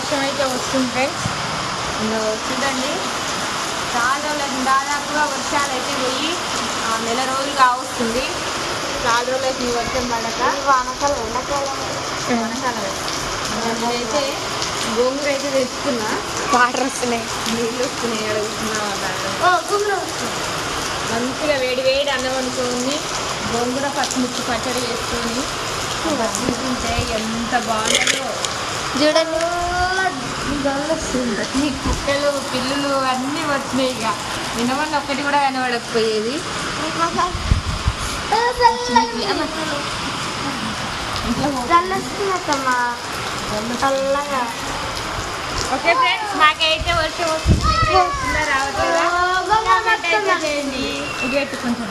వర్షం అయితే వస్తుంది ఫ్రెండ్స్. చూడండి చాలా రోజులు దాదాపుగా వర్షాలు అయితే పోయి నెల రోజులు కావస్తుంది. చాలా రోజులు అయితే ఈ వర్షం పడక వానకాలం నేనైతే గోంగూర అయితే తెచ్చుకున్నా. వాటర్ వస్తున్నాయి, నీళ్ళు వస్తున్నాయి, అడుగుతున్నా మంచిగా వేడి వేడి అన్నం వండుకొని గోంగూర పచ్చిమిర్చి పచ్చడి వేసుకొని తింటే ఎంత బాగుంటుందో చూడండి. ఈ కుక్కలు పిల్లులు అన్నీ వచ్చినాయి. ఇక వినమని ఒక్కటి కూడా కనబడకపోయేది. ఓకే ఫ్రెండ్స్, మాకైతే వర్షం వస్తుంది రావట్లేదా చేయండి. ఇది కొంచెం